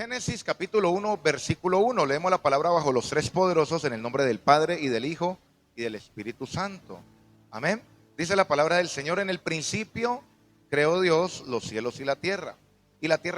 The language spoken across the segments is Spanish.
Génesis capítulo 1, versículo 1. Leemos la palabra bajo los tres poderosos en el nombre del Padre y del Hijo y del Espíritu Santo. Amén. Dice la palabra del Señor: en el principio creó Dios los cielos y la tierra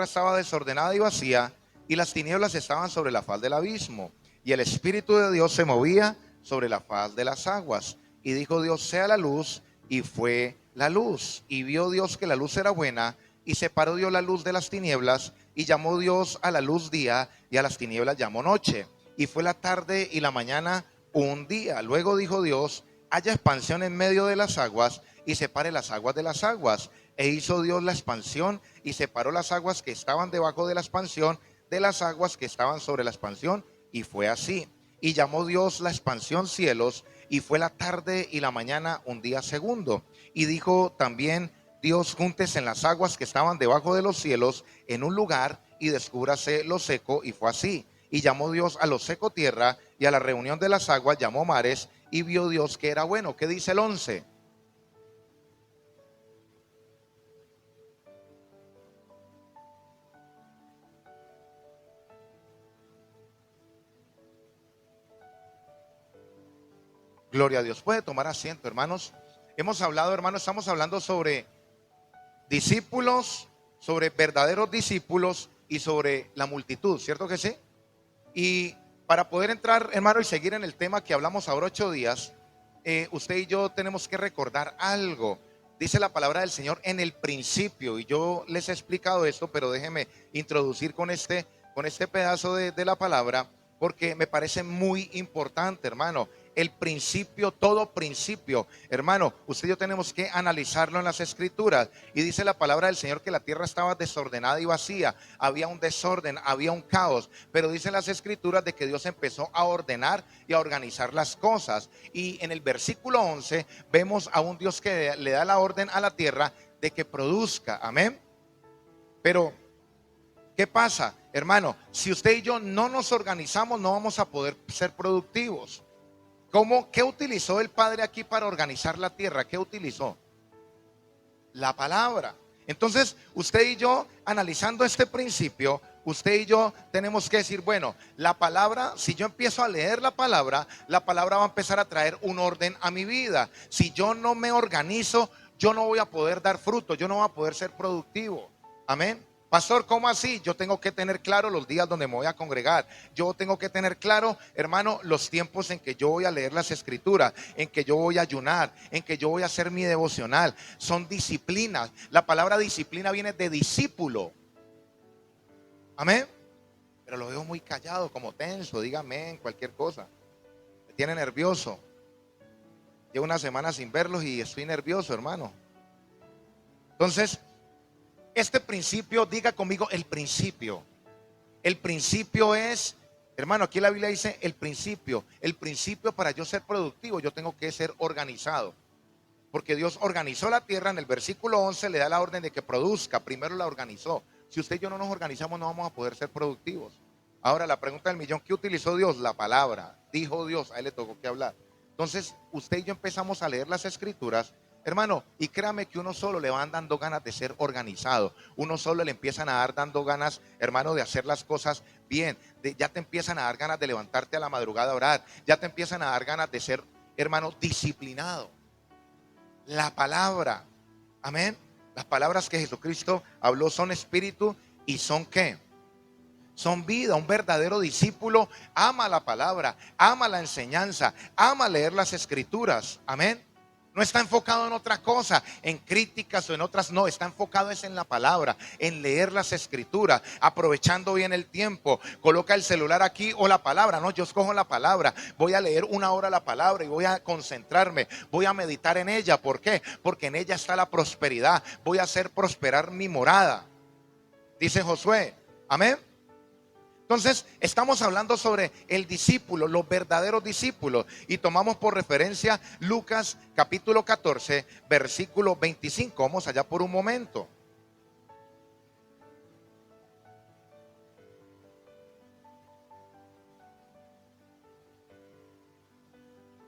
estaba desordenada y vacía, y las tinieblas estaban sobre la faz del abismo, y el Espíritu de Dios se movía sobre la faz de las aguas. Y dijo Dios: sea la luz, y fue la luz. Y vio Dios que la luz era buena, y separó Dios la luz de las tinieblas, y llamó Dios a la luz día, y a las tinieblas llamó noche. Y fue la tarde y la mañana un día. Luego dijo Dios: haya expansión en medio de las aguas, y separe las aguas de las aguas. E hizo Dios la expansión, y separó las aguas que estaban debajo de la expansión de las aguas que estaban sobre la expansión, y fue así. Y llamó Dios la expansión cielos, y fue la tarde y la mañana un día segundo. Y dijo también Dios: júntese en las aguas que estaban debajo de los cielos en un lugar, y descúbrase lo seco, y fue así. Y llamó Dios a lo seco tierra, y a la reunión de las aguas llamó mares, y vio Dios que era bueno. ¿Qué dice el 11? Gloria a Dios. Puede tomar asiento, hermanos. Estamos hablando sobre discípulos, sobre verdaderos discípulos y sobre la multitud, ¿cierto que sí? Y para poder entrar, hermano, y seguir en el tema que hablamos ahora 8 días, usted y yo tenemos que recordar algo. Dice la palabra del Señor: en el principio, y yo les he explicado esto, pero déjeme introducir con este pedazo de la palabra, porque me parece muy importante, hermano. El principio, todo principio, hermano, usted y yo tenemos que analizarlo en las escrituras. Y dice la palabra del Señor que la tierra estaba desordenada y vacía, había un desorden, había un caos, pero dicen las escrituras de que Dios empezó a ordenar y a organizar las cosas. Y en el versículo 11 vemos a un Dios que le da la orden a la tierra de que produzca, amén. Pero ¿qué pasa, hermano? Si usted y yo no nos organizamos, no vamos a poder ser productivos. ¿Qué utilizó el Padre aquí para organizar la tierra? ¿Qué utilizó? La palabra. Entonces, usted y yo, analizando este principio, usted y yo tenemos que decir, bueno, la palabra, si yo empiezo a leer la palabra va a empezar a traer un orden a mi vida. Si yo no me organizo, yo no voy a poder dar fruto, yo no voy a poder ser productivo. Amén. Pastor, ¿cómo así? Yo tengo que tener claro los días donde me voy a congregar. Yo tengo que tener claro, hermano, los tiempos en que yo voy a leer las escrituras, en que yo voy a ayunar, en que yo voy a hacer mi devocional. Son disciplinas. La palabra disciplina viene de discípulo. Amén. Pero lo veo muy callado, como tenso. Dígame en cualquier cosa. Me tiene nervioso. Llevo una semana sin verlos y estoy nervioso, hermano. Entonces, este principio, diga conmigo el principio. El principio es, hermano, aquí la Biblia dice el principio. El principio, para yo ser productivo, yo tengo que ser organizado. Porque Dios organizó la tierra. En el versículo 11 le da la orden de que produzca. Primero la organizó. Si usted y yo no nos organizamos, no vamos a poder ser productivos. Ahora la pregunta del millón: ¿qué utilizó Dios? La palabra. Dijo Dios, a él le tocó que hablar. Entonces usted y yo empezamos a leer las escrituras, hermano, y créame que uno solo le van dando ganas de ser organizado. Uno solo le empiezan a dar dando ganas, hermano, de hacer las cosas bien. Ya te empiezan a dar ganas de levantarte a la madrugada a orar. Ya te empiezan a dar ganas de ser, hermano, disciplinado. La palabra, amén. Las palabras que Jesucristo habló son espíritu y son ¿qué? Son vida. Un verdadero discípulo ama la palabra, ama la enseñanza, ama leer las escrituras, amén. No está enfocado en otra cosa, en críticas o en otras, no, está enfocado es en la palabra, en leer las escrituras, aprovechando bien el tiempo. Coloca el celular aquí o la palabra, no, yo escojo la palabra, voy a leer 1 hora la palabra y voy a concentrarme, voy a meditar en ella. ¿Por qué? Porque en ella está la prosperidad, voy a hacer prosperar mi morada, dice Josué, amén. Entonces, estamos hablando sobre el discípulo, los verdaderos discípulos, y tomamos por referencia Lucas capítulo 14, versículo 25. Vamos allá por un momento.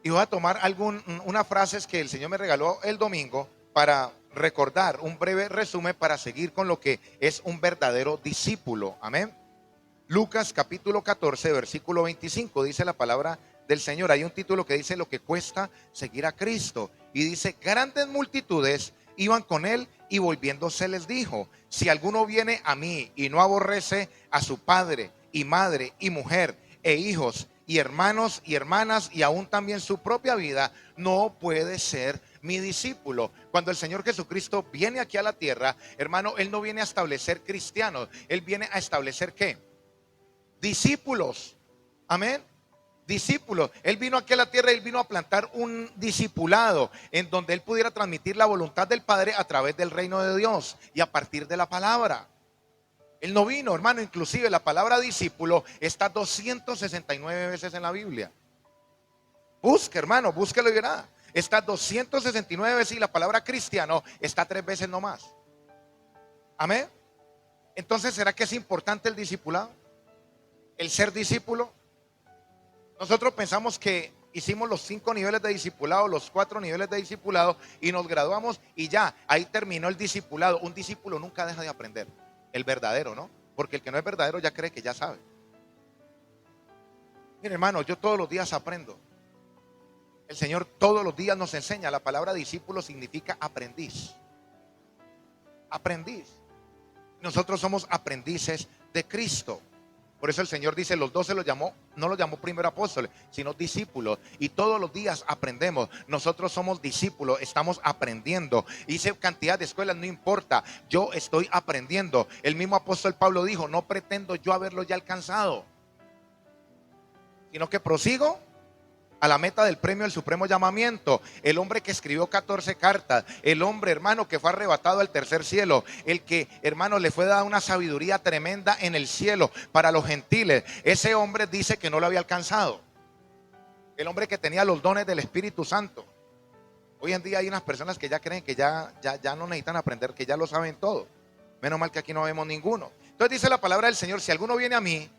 Y voy a tomar unas frases que el Señor me regaló el domingo para recordar un breve resumen para seguir con lo que es un verdadero discípulo. Amén. Lucas capítulo 14, versículo 25, dice la palabra del Señor. Hay un título que dice lo que cuesta seguir a Cristo. Y dice, grandes multitudes iban con él y volviéndose les dijo, si alguno viene a mí y no aborrece a su padre y madre y mujer e hijos y hermanos y hermanas y aún también su propia vida, no puede ser mi discípulo. Cuando el Señor Jesucristo viene aquí a la tierra, hermano, Él no viene a establecer cristianos, Él viene a establecer ¿qué? Discípulos. Amén. Discípulos. Él vino aquí a la tierra y él vino a plantar un discipulado en donde él pudiera transmitir la voluntad del Padre a través del reino de Dios y a partir de la palabra. Él no vino, hermano, inclusive la palabra discípulo está 269 veces en la Biblia. Busque, hermano, búsquelo y verá. Está 269 veces y la palabra cristiano está 3 veces nomás. Amén. Entonces, ¿será que es importante el discipulado? El ser discípulo. Nosotros pensamos que hicimos los 5 niveles de discipulado, los 4 niveles de discipulado y nos graduamos y ya, ahí terminó el discipulado. Un discípulo nunca deja de aprender, el verdadero, ¿no? Porque el que no es verdadero ya cree que ya sabe. Mire, hermano, yo todos los días aprendo. El Señor todos los días nos enseña. La palabra discípulo significa aprendiz. Aprendiz. Nosotros somos aprendices de Cristo. Por eso el Señor dice, los 12 los llamó, no los llamó primero apóstoles, sino discípulos. Y todos los días aprendemos. Nosotros somos discípulos, estamos aprendiendo. Hice cantidad de escuelas, no importa. Yo estoy aprendiendo. El mismo apóstol Pablo dijo, no pretendo yo haberlo ya alcanzado, sino que prosigo a la meta del premio del supremo llamamiento. El hombre que escribió 14 cartas, el hombre, hermano, que fue arrebatado al tercer cielo, el que, hermano, le fue dada una sabiduría tremenda en el cielo para los gentiles. Ese hombre dice que no lo había alcanzado. El hombre que tenía los dones del Espíritu Santo. Hoy en día hay unas personas que ya creen que ya no necesitan aprender, que ya lo saben todo. Menos mal que aquí no vemos ninguno. Entonces dice la palabra del Señor, si alguno viene a mí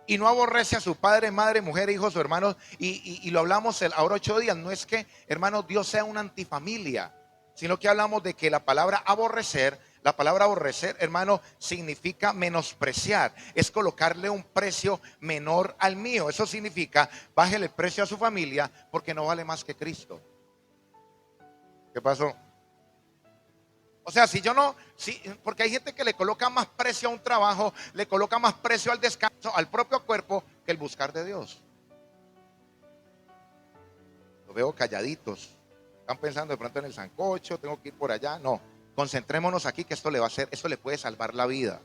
y no aborrece a su padre, madre, mujer, hijos o hermanos, y lo hablamos ahora 8 días, no es que, hermanos, Dios sea una antifamilia, sino que hablamos de que la palabra aborrecer, hermano, significa menospreciar, es colocarle un precio menor al mío. Eso significa, bájele el precio a su familia porque no vale más que Cristo. ¿Qué pasó? O sea, si yo no, porque hay gente que le coloca más precio a un trabajo, le coloca más precio al descanso, al propio cuerpo, que el buscar de Dios. Los veo calladitos. Están pensando de pronto en el sancocho, tengo que ir por allá. No, concentrémonos aquí que esto le va a hacer, esto le puede salvar la vida.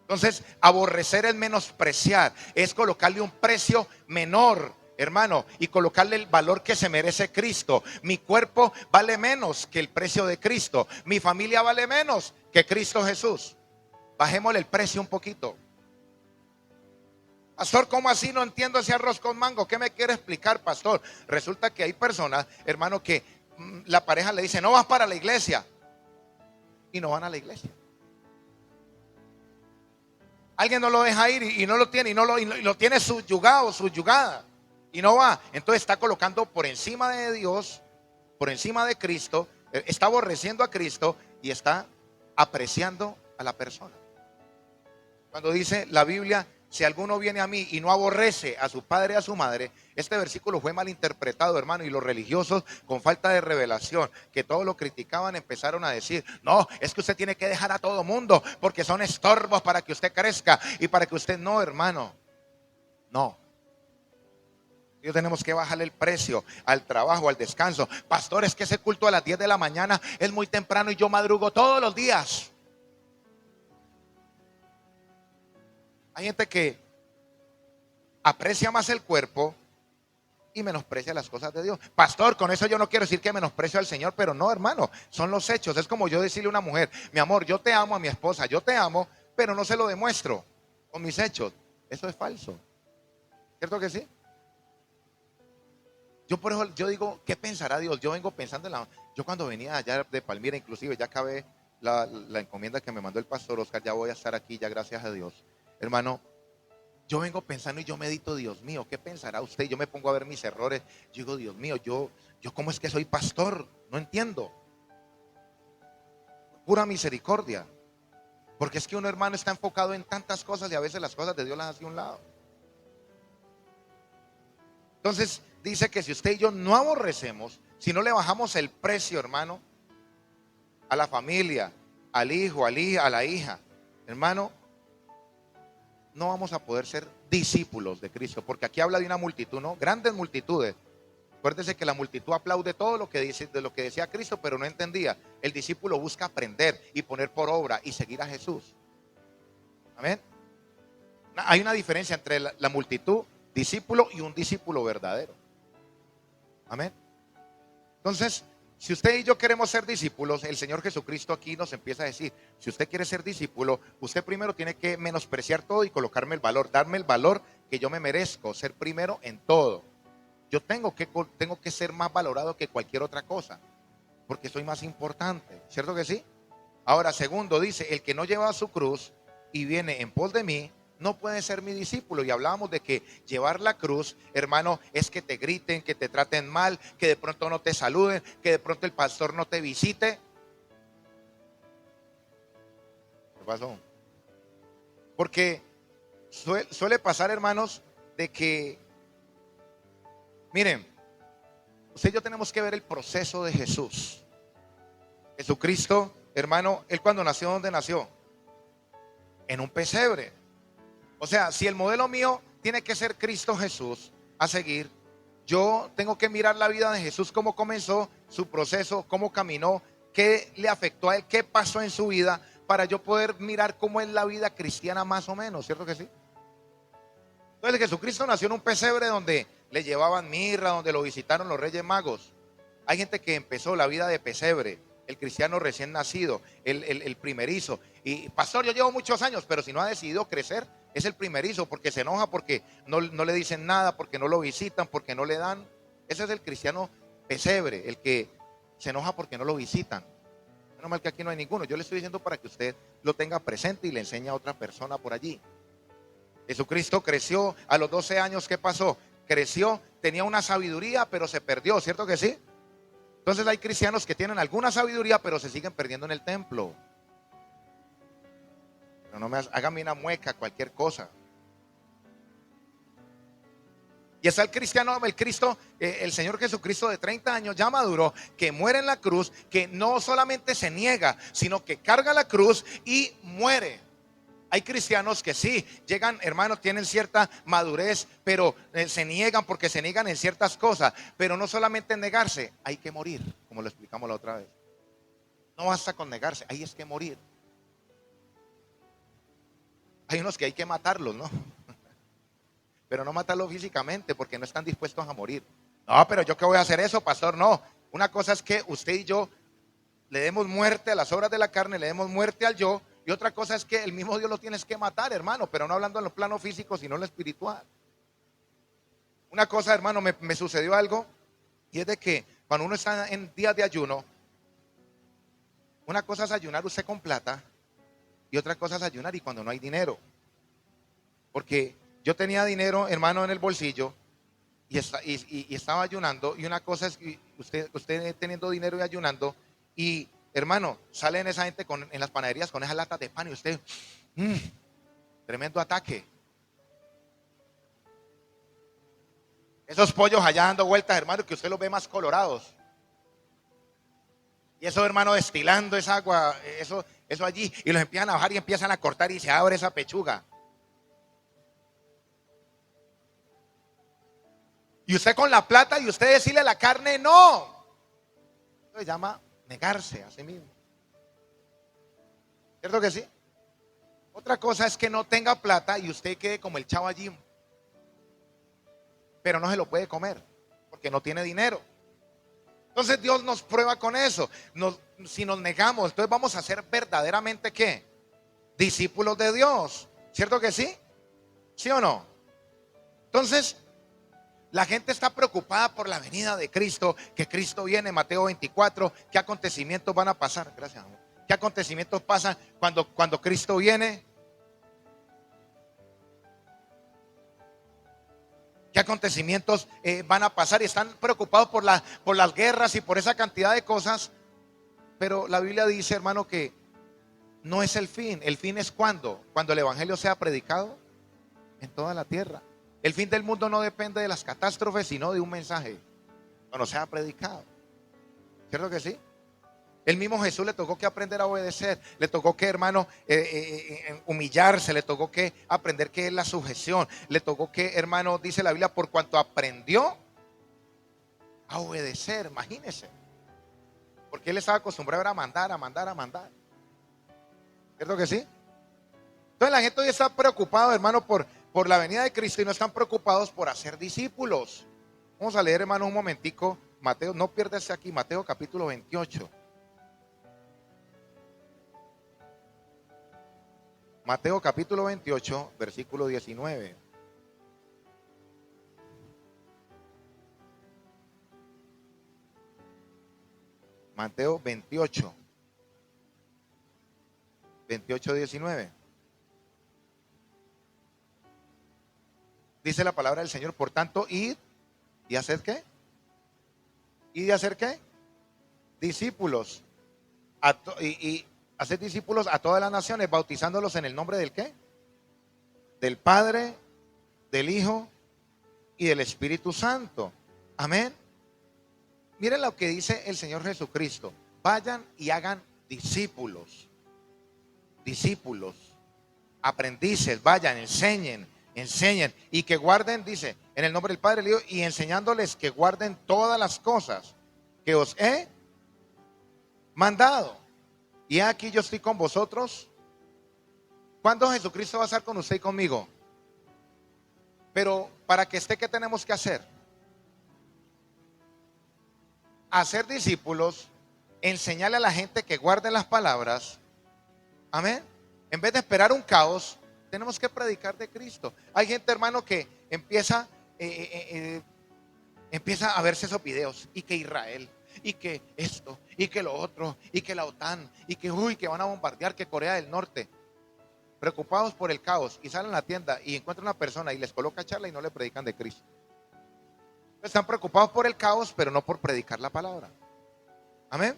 Entonces, aborrecer es menospreciar, es colocarle un precio menor, hermano, y colocarle el valor que se merece Cristo. Mi cuerpo vale menos que el precio de Cristo. Mi familia vale menos que Cristo Jesús. Bajémosle el precio un poquito. Pastor, ¿cómo así? No entiendo ese arroz con mango. ¿Qué me quiere explicar, pastor? Resulta que hay personas, hermano, que la pareja le dice, no vas para la iglesia. Y no van a la iglesia. Alguien no lo deja ir y no lo tiene, y lo tiene subyugado, subyugada. Y no va. Entonces está colocando por encima de Dios, por encima de Cristo, está aborreciendo a Cristo y está apreciando a la persona. Cuando dice la Biblia, si alguno viene a mí y no aborrece a su padre y a su madre, este versículo fue mal interpretado, hermano, y los religiosos con falta de revelación, que todos lo criticaban, empezaron a decir, no, es que usted tiene que dejar a todo mundo porque son estorbos para que usted crezca y para que usted, no, hermano, no. Tenemos que bajarle el precio al trabajo, al descanso. Pastor, es que ese culto a las 10 de la mañana es muy temprano y yo madrugo todos los días. Hay gente que aprecia más el cuerpo y menosprecia las cosas de Dios. Pastor, con eso yo no quiero decir que menosprecio al Señor, pero no, hermano, son los hechos. Es como yo decirle a una mujer, mi amor, yo te amo, a mi esposa, yo te amo, pero no se lo demuestro con mis hechos. Eso es falso. ¿Cierto que sí? Yo por eso yo digo, ¿qué pensará Dios? Yo vengo pensando yo cuando venía allá de Palmira, inclusive ya acabé la encomienda que me mandó el pastor Oscar, ya voy a estar aquí, ya gracias a Dios. Hermano, yo vengo pensando y yo medito, Dios mío, ¿qué pensará usted? Yo me pongo a ver mis errores, yo digo, Dios mío, yo ¿cómo es que soy pastor? No entiendo. Pura misericordia. Porque es que uno, hermano, está enfocado en tantas cosas y a veces las cosas de Dios las hace a un lado. Entonces dice que si usted y yo no aborrecemos, si no le bajamos el precio, hermano, a la familia, al hijo, a la hija, hermano, no vamos a poder ser discípulos de Cristo. Porque aquí habla de una multitud, ¿no? Grandes multitudes. Acuérdese que la multitud aplaude todo lo que dice, de lo que decía Cristo, pero no entendía. El discípulo busca aprender y poner por obra y seguir a Jesús. Amén. Hay una diferencia entre la multitud, discípulo, y un discípulo verdadero. Amén. Entonces, si usted y yo queremos ser discípulos, el Señor Jesucristo aquí nos empieza a decir: si usted quiere ser discípulo, usted primero tiene que menospreciar todo y colocarme el valor, darme el valor que yo me merezco, ser primero en todo. Yo tengo que ser más valorado que cualquier otra cosa, porque soy más importante, ¿cierto que sí? Ahora, segundo, dice: el que no lleva su cruz y viene en pos de mí, no puede ser mi discípulo. Y hablábamos de que llevar la cruz, hermano, es que te griten, que te traten mal, que de pronto no te saluden, que de pronto el pastor no te visite. ¿Qué pasó? Porque suele pasar, hermanos, de que, miren, usted y yo tenemos que ver el proceso de Jesús. Jesucristo, hermano, él cuando nació, ¿dónde nació? En un pesebre. O sea, si el modelo mío tiene que ser Cristo Jesús a seguir, yo tengo que mirar la vida de Jesús, cómo comenzó su proceso, cómo caminó, qué le afectó a él, qué pasó en su vida, para yo poder mirar cómo es la vida cristiana más o menos, ¿cierto que sí? Entonces Jesucristo nació en un pesebre donde le llevaban mirra, donde lo visitaron los Reyes Magos. Hay gente que empezó la vida de pesebre, el cristiano recién nacido, el primerizo. Y pastor, yo llevo muchos años, pero si no ha decidido crecer, es el primerizo, porque se enoja, porque no le dicen nada, porque no lo visitan, porque no le dan. Ese es el cristiano pesebre, el que se enoja porque no lo visitan. Menos mal que aquí no hay ninguno. Yo le estoy diciendo para que usted lo tenga presente y le enseñe a otra persona por allí. Jesucristo creció a los 12 años. ¿Qué pasó? Creció, tenía una sabiduría, pero se perdió, ¿cierto que sí? Entonces hay cristianos que tienen alguna sabiduría, pero se siguen perdiendo en el templo. Pero no me hágame una mueca, cualquier cosa. Y está el cristiano, el Cristo, el Señor Jesucristo de 30 años, ya maduro, que muere en la cruz, que no solamente se niega, sino que carga la cruz y muere. Hay cristianos que sí, llegan, hermanos, tienen cierta madurez, pero se niegan porque se niegan en ciertas cosas. Pero no solamente negarse, hay que morir, como lo explicamos la otra vez. No basta con negarse, hay es que morir. Hay unos que hay que matarlos, ¿no? Pero no matarlos físicamente, porque no están dispuestos a morir. No, pero yo qué voy a hacer eso, pastor. No, una cosa es que usted y yo le demos muerte a las obras de la carne, le demos muerte al yo. Y otra cosa es que el mismo Dios lo tienes que matar, hermano, pero no hablando en lo plano físico, sino en lo espiritual. Una cosa, hermano, me sucedió algo, y es de que cuando uno está en días de ayuno, una cosa es ayunar usted con plata, y otra cosa es ayunar y cuando no hay dinero. Porque yo tenía dinero, hermano, en el bolsillo, y estaba ayunando, y una cosa es que usted teniendo dinero y ayunando, y hermano, salen esa gente en las panaderías con esas latas de pan y usted, tremendo ataque. Esos pollos allá dando vueltas, hermano, que usted los ve más colorados. Y eso, hermano, destilando esa agua, eso allí, y los empiezan a bajar y empiezan a cortar y se abre esa pechuga. Y usted con la plata y usted decirle a la carne, no. Eso se llama negarse a sí mismo. ¿Cierto que sí? Otra cosa es que no tenga plata y usted quede como el chavo allí, pero no se lo puede comer porque no tiene dinero. Entonces Dios nos prueba con eso. Si nos negamos, entonces vamos a ser verdaderamente ¿qué? Discípulos de Dios. ¿Cierto que sí? ¿Sí o no? Entonces la gente está preocupada por la venida de Cristo, que Cristo viene, Mateo 24, ¿qué acontecimientos van a pasar? Gracias, amor. ¿Qué acontecimientos pasan cuando Cristo viene? ¿Qué acontecimientos van a pasar? Y están preocupados por las guerras y por esa cantidad de cosas. Pero la Biblia dice, hermano, que no es el fin. El fin es cuando el evangelio sea predicado en toda la tierra. El fin del mundo no depende de las catástrofes, sino de un mensaje cuando sea predicado. ¿Cierto que sí? El mismo Jesús le tocó que aprender a obedecer, le tocó que, hermano, humillarse, le tocó que aprender qué es la sujeción, le tocó que, hermano, dice la Biblia, por cuanto aprendió a obedecer, imagínese, porque él estaba acostumbrado a mandar, a mandar, a mandar. ¿Cierto que sí? Entonces la gente hoy está preocupada, hermano, por la venida de Cristo y no están preocupados por hacer discípulos. Vamos a leer, hermano, un momentico, Mateo, no pierdas aquí, Mateo capítulo 28. Mateo capítulo 28, versículo 19. Mateo 28, 19. Dice la palabra del Señor, por tanto, id y haced ¿qué? ¿Y de hacer qué? Discípulos. Y hacer discípulos a todas las naciones, bautizándolos en el nombre del ¿qué? Del Padre, del Hijo y del Espíritu Santo. Amén. Miren lo que dice el Señor Jesucristo. Vayan y hagan discípulos. Discípulos. Aprendices, vayan, enseñen. Y que guarden, dice, en el nombre del Padre, del Hijo, y enseñándoles que guarden todas las cosas que os he mandado. Y aquí yo estoy con vosotros. ¿Cuándo Jesucristo va a estar con usted y conmigo? Pero para que esté, ¿qué tenemos que hacer? Hacer discípulos, enseñarle a la gente que guarde las palabras. Amén. En vez de esperar un caos, tenemos que predicar de Cristo. Hay gente, hermano, que empieza a verse esos videos, y que Israel, y que esto, y que lo otro, y que la OTAN, y que que van a bombardear, que Corea del Norte, preocupados por el caos, y salen a la tienda y encuentran una persona y les coloca charla y no le predican de Cristo. Están preocupados por el caos, pero no por predicar la palabra. Amén.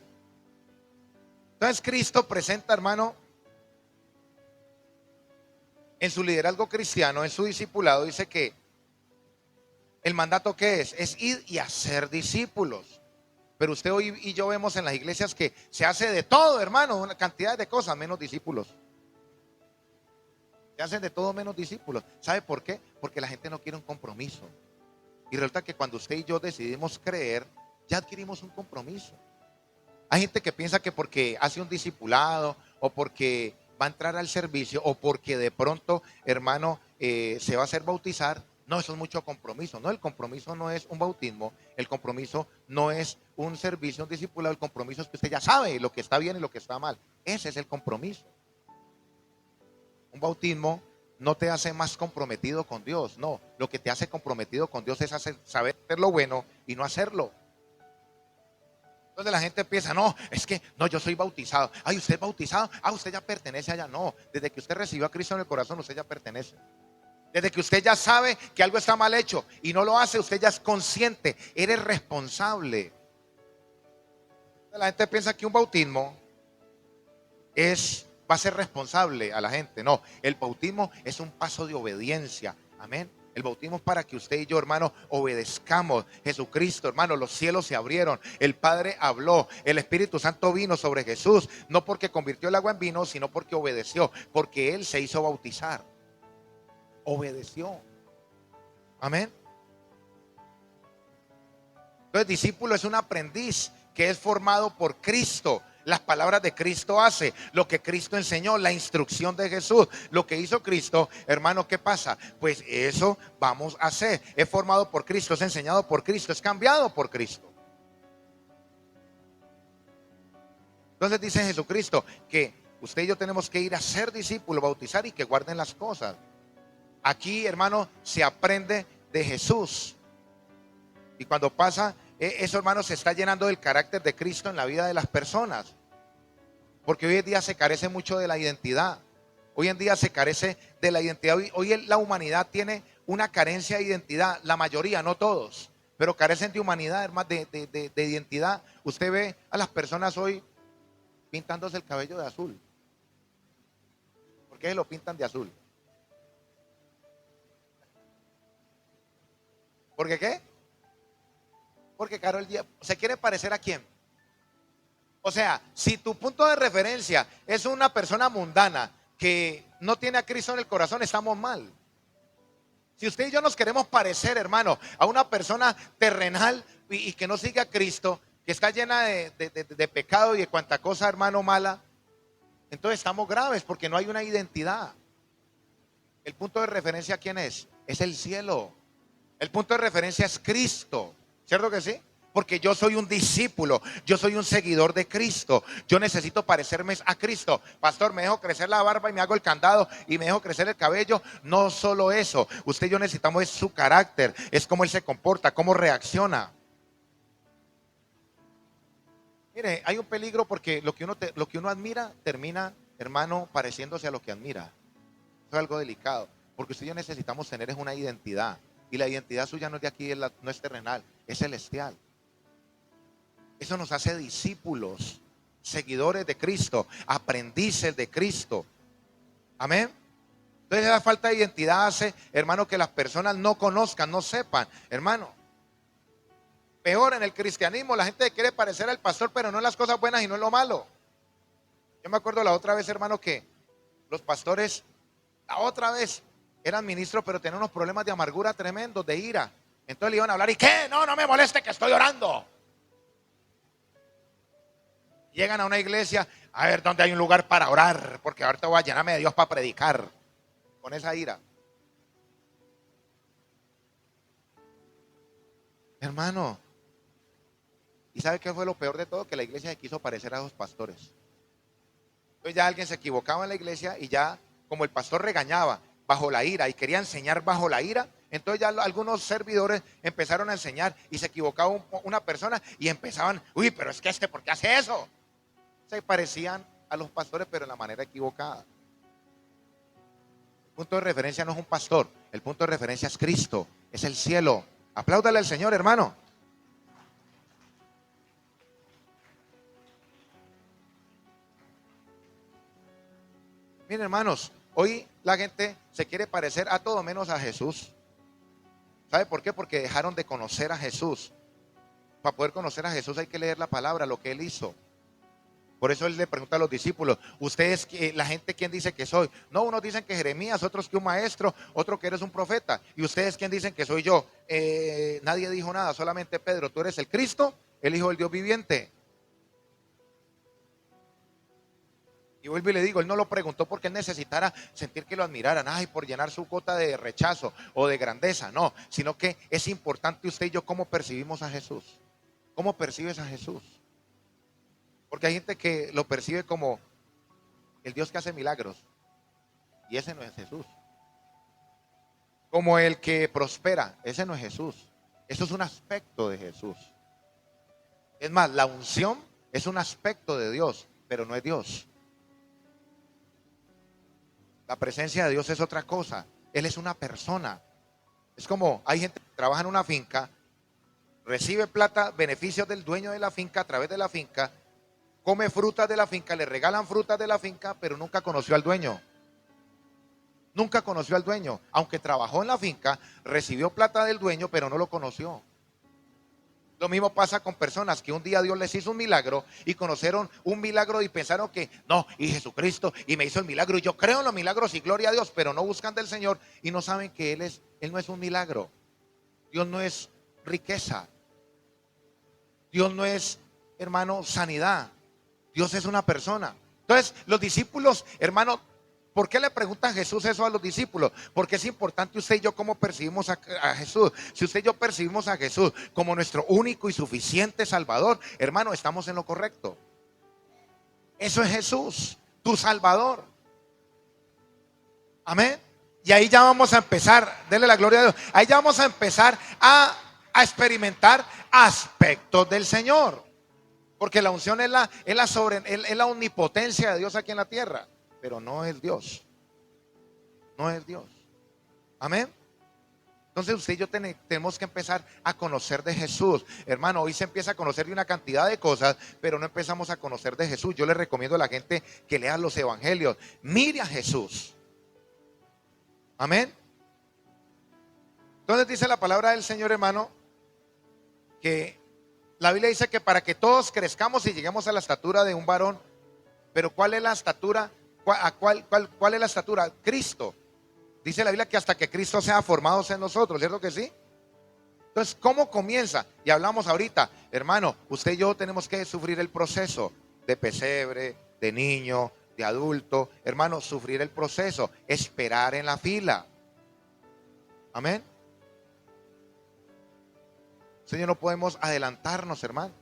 Entonces Cristo presenta, hermano, en su liderazgo cristiano, en su discipulado, dice que el mandato que es ir y hacer discípulos. Pero usted hoy y yo vemos en las iglesias que se hace de todo, hermano, una cantidad de cosas, menos discípulos. Se hacen de todo menos discípulos. ¿Sabe por qué? Porque la gente no quiere un compromiso. Y resulta que cuando usted y yo decidimos creer, ya adquirimos un compromiso. Hay gente que piensa que porque hace un discipulado, o porque va a entrar al servicio, o porque de pronto, hermano, se va a hacer bautizar. No, eso es mucho compromiso. No, el compromiso no es un bautismo, el compromiso no es un servicio, un discipulado. El compromiso es que usted ya sabe lo que está bien y lo que está mal. Ese es el compromiso. Un bautismo no te hace más comprometido con Dios. No, lo que te hace comprometido con Dios es saber hacer lo bueno y no hacerlo. Entonces la gente piensa, no, es que no, yo soy bautizado. Ay, usted es bautizado. Ah, usted ya pertenece allá. No, desde que usted recibió a Cristo en el corazón, usted ya pertenece. Desde que usted ya sabe que algo está mal hecho y no lo hace, usted ya es consciente, eres responsable. La gente piensa que un bautismo va a ser responsable a la gente. No, el bautismo es un paso de obediencia. Amén. El bautismo es para que usted y yo, hermano, obedezcamos. Jesucristo, hermano, los cielos se abrieron, el Padre habló, el Espíritu Santo vino sobre Jesús, no porque convirtió el agua en vino, sino porque obedeció, porque Él se hizo bautizar. Obedeció. Amén. Entonces, discípulo es un aprendiz que es formado por Cristo. Las palabras de Cristo hace, lo que Cristo enseñó, la instrucción de Jesús, lo que hizo Cristo, hermano, ¿qué pasa? Pues eso vamos a hacer. Es formado por Cristo, es enseñado por Cristo, es cambiado por Cristo. Entonces dice Jesucristo que usted y yo tenemos que ir a ser discípulos, bautizar y que guarden las cosas. Aquí, hermano, se aprende de Jesús. Y cuando pasa eso, hermano, se está llenando del carácter de Cristo en la vida de las personas. Porque hoy en día se carece mucho de la identidad. Hoy en día se carece de la identidad. Hoy la humanidad tiene una carencia de identidad. La mayoría, no todos, pero carecen de humanidad, hermano, de identidad. Usted ve a las personas hoy pintándose el cabello de azul. qué se lo pintan de azul? ¿Por qué qué? Porque Karol G se quiere parecer ¿a quién? O sea, si tu punto de referencia es una persona mundana que no tiene a Cristo en el corazón, estamos mal. Si usted y yo nos queremos parecer, hermano, a una persona terrenal y que no sigue a Cristo, que está llena de pecado y de cuanta cosa, hermano, mala, entonces estamos graves porque no hay una identidad. El punto de referencia, ¿quién es? Es el cielo. El punto de referencia es Cristo. ¿Cierto que sí? Porque yo soy un discípulo, yo soy un seguidor de Cristo. Yo necesito parecerme a Cristo. Pastor, me dejo crecer la barba y me hago el candado y me dejo crecer el cabello. No solo eso, usted y yo necesitamos es su carácter, es cómo él se comporta, cómo reacciona. Mire, hay un peligro porque lo que uno admira termina, hermano, pareciéndose a lo que admira. Eso es algo delicado, porque usted y yo necesitamos tener es una identidad. Y la identidad suya no es de aquí, no es terrenal, es celestial. Eso nos hace discípulos, seguidores de Cristo, aprendices de Cristo. Amén. Entonces la falta de identidad hace, hermano, que las personas no conozcan, no sepan, hermano. Peor en el cristianismo, la gente quiere parecer al pastor, pero no en las cosas buenas y no en lo malo. Yo me acuerdo la otra vez, hermano, que los pastores, la otra vez, eran ministros, pero tenían unos problemas de amargura tremendos, de ira. Entonces le iban a hablar, ¿y qué? No, no me moleste que estoy orando. Llegan a una iglesia, a ver dónde hay un lugar para orar, porque ahorita voy a llenarme de Dios para predicar. Con esa ira. Hermano, ¿y sabe qué fue lo peor de todo? Que la iglesia se quiso parecer a los pastores. Entonces ya alguien se equivocaba en la iglesia y ya, como el pastor regañaba bajo la ira y quería enseñar bajo la ira, entonces ya algunos servidores empezaron a enseñar y se equivocaba una persona y empezaban, uy, pero es que ¿por qué hace eso? Se parecían a los pastores, pero en la manera equivocada. El punto de referencia no es un pastor, el punto de referencia es Cristo, es el cielo. Apláudale al Señor, hermano. Miren, hermanos, hoy la gente se quiere parecer a todo menos a Jesús. ¿Sabe por qué? Porque dejaron de conocer a Jesús. Para poder conocer a Jesús hay que leer la palabra, lo que Él hizo. Por eso Él le pregunta a los discípulos, ¿ustedes, la gente, quién dice que soy? No, unos dicen que Jeremías, otros que un maestro, otro que eres un profeta. ¿Y ustedes quién dicen que soy yo? Nadie dijo nada, solamente Pedro, ¿tú eres el Cristo, el Hijo del Dios viviente? Y vuelvo y le digo, Él no lo preguntó porque Él necesitara sentir que lo admiraran, ay, por llenar su cuota de rechazo o de grandeza, no, sino que es importante usted y yo cómo percibimos a Jesús. ¿Cómo percibes a Jesús? Porque hay gente que lo percibe como el Dios que hace milagros. Y ese no es Jesús. Como el que prospera. Ese no es Jesús. Eso es un aspecto de Jesús. Es más, la unción es un aspecto de Dios, pero no es Dios. La presencia de Dios es otra cosa. Él es una persona. Es como hay gente que trabaja en una finca, recibe plata, beneficios del dueño de la finca a través de la finca, come frutas de la finca, le regalan frutas de la finca, pero nunca conoció al dueño. Nunca conoció al dueño. Aunque trabajó en la finca, recibió plata del dueño, pero no lo conoció. Lo mismo pasa con personas que un día Dios les hizo un milagro y conocieron un milagro y pensaron que no, y Jesucristo, y me hizo el milagro, y yo creo en los milagros y gloria a Dios, pero no buscan del Señor y no saben que Él no es un milagro. Dios no es riqueza. Dios no es, hermano, sanidad. Dios es una persona. Entonces, los discípulos, hermano, ¿por qué le pregunta a Jesús eso a los discípulos? Porque es importante usted y yo cómo percibimos a Jesús. Si usted y yo percibimos a Jesús como nuestro único y suficiente Salvador, hermano, estamos en lo correcto. Eso es Jesús, tu Salvador. Amén. Y ahí ya vamos a empezar, denle la gloria a Dios. Ahí ya vamos a empezar a experimentar aspectos del Señor. Porque la unción es la omnipotencia de Dios aquí en la tierra. Pero no es Dios. No es Dios. Amén. Entonces usted y yo tenemos que empezar a conocer de Jesús. Hermano, hoy se empieza a conocer de una cantidad de cosas, pero no empezamos a conocer de Jesús. Yo le recomiendo a la gente que lea los evangelios. Mire a Jesús. Amén. Entonces dice la palabra del Señor, hermano, que la Biblia dice que para que todos crezcamos y lleguemos a la estatura de un varón. Pero ¿cuál es la estatura? ¿Cuál es la estatura? Cristo. Dice la Biblia que hasta que Cristo sea formado en nosotros, ¿cierto que sí? Entonces, ¿cómo comienza? Y hablamos ahorita, hermano, usted y yo tenemos que sufrir el proceso de pesebre, de niño, de adulto. Hermano, sufrir el proceso, esperar en la fila. Amén. Señor, no podemos adelantarnos, hermano,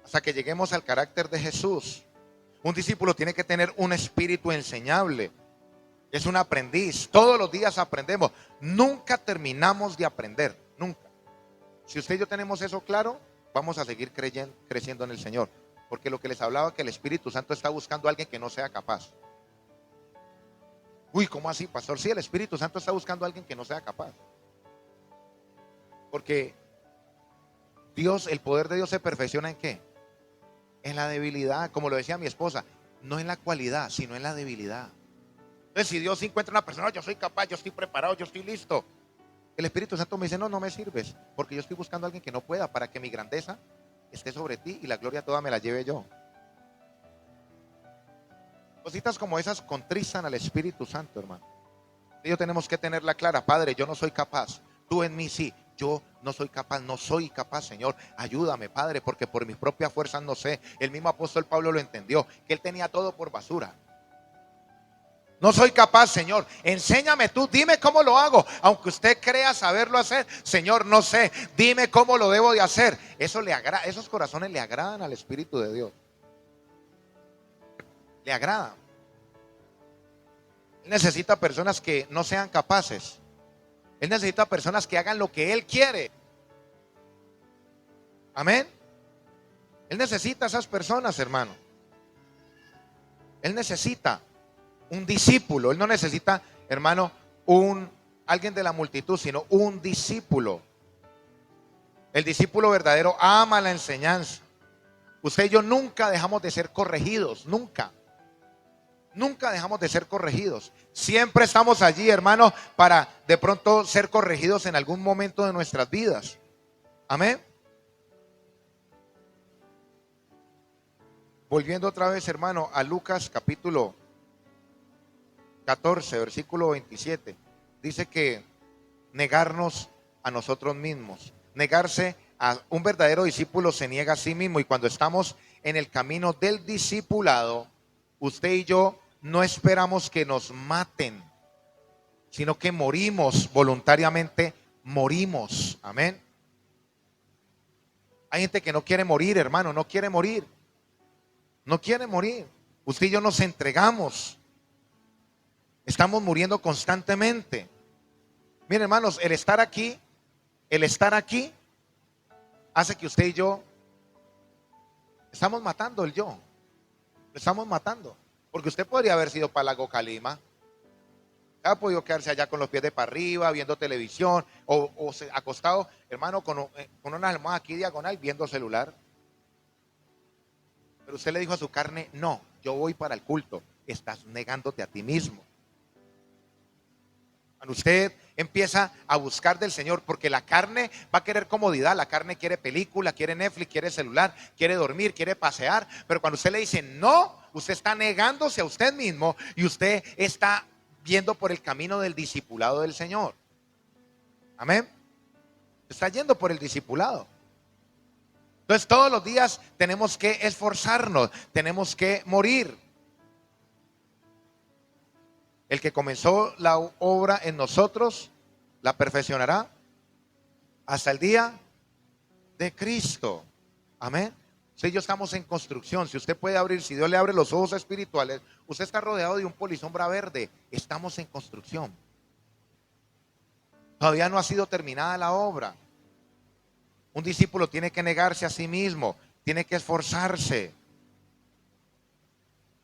hasta que lleguemos al carácter de Jesús. Un discípulo tiene que tener un espíritu enseñable. Es un aprendiz. Todos los días aprendemos. Nunca terminamos de aprender. Nunca. Si usted y yo tenemos eso claro, vamos a seguir creciendo en el Señor. Porque lo que les hablaba, que el Espíritu Santo está buscando a alguien que no sea capaz. Uy, ¿cómo así, pastor? Sí, el Espíritu Santo está buscando a alguien que no sea capaz. Porque Dios, el poder de Dios se perfecciona ¿en qué? En la debilidad, como lo decía mi esposa, no en la cualidad, sino en la debilidad. Entonces, si Dios encuentra una persona, yo soy capaz, yo estoy preparado, yo estoy listo. El Espíritu Santo me dice, no, no me sirves, porque yo estoy buscando a alguien que no pueda, para que mi grandeza esté sobre ti y la gloria toda me la lleve yo. Cositas como esas contristan al Espíritu Santo, hermano. Y yo tenemos que tenerla clara. Padre, yo no soy capaz, tú en mí sí. Yo no soy capaz, no soy capaz, Señor. Ayúdame, Padre, porque por mis propias fuerzas no sé. El mismo apóstol Pablo lo entendió, que él tenía todo por basura. No soy capaz, Señor. Enséñame tú, dime cómo lo hago. Aunque usted crea saberlo hacer, Señor, no sé. Dime cómo lo debo de hacer. Eso le agrada, esos corazones le agradan al Espíritu de Dios. Le agradan. Él necesita personas que no sean capaces. Él necesita personas que hagan lo que Él quiere. Amén. Él necesita esas personas, hermano. Él necesita un discípulo. Él no necesita, hermano, alguien de la multitud, sino un discípulo. El discípulo verdadero ama la enseñanza. Usted y yo nunca dejamos de ser corregidos, nunca. Nunca dejamos de ser corregidos. Siempre estamos allí, hermano, para de pronto ser corregidos en algún momento de nuestras vidas. Amén. Volviendo otra vez, hermano, a Lucas capítulo 14, versículo 27. Dice que negarnos a nosotros mismos. Negarse a un verdadero discípulo se niega a sí mismo. Y cuando estamos en el camino del discipulado, usted y yo no esperamos que nos maten, sino que morimos voluntariamente, morimos. Amén. Hay gente que no quiere morir, hermano, no quiere morir. No quiere morir. Usted y yo nos entregamos. Estamos muriendo constantemente. Miren, hermanos, el estar aquí hace que usted y yo estamos matando el yo. Lo estamos matando. Porque usted podría haber sido para Lago Calima. Ha podido quedarse allá con los pies de para arriba, viendo televisión, o acostado, hermano, con una almohada aquí diagonal, viendo celular. Pero usted le dijo a su carne, no, yo voy para el culto. Estás negándote a ti mismo. Cuando usted empieza a buscar del Señor, porque la carne va a querer comodidad, la carne quiere película, quiere Netflix, quiere celular, quiere dormir, quiere pasear, pero cuando usted le dice no, usted está negándose a usted mismo y usted está yendo por el camino del discipulado del Señor. Amén. Está yendo por el discipulado. Entonces todos los días tenemos que esforzarnos, tenemos que morir. El que comenzó la obra en nosotros, la perfeccionará hasta el día de Cristo. Amén. Si yo estamos en construcción, si usted puede abrir, si Dios le abre los ojos espirituales, usted está rodeado de un polisombra verde. Estamos en construcción. Todavía no ha sido terminada la obra. Un discípulo tiene que negarse a sí mismo, tiene que esforzarse.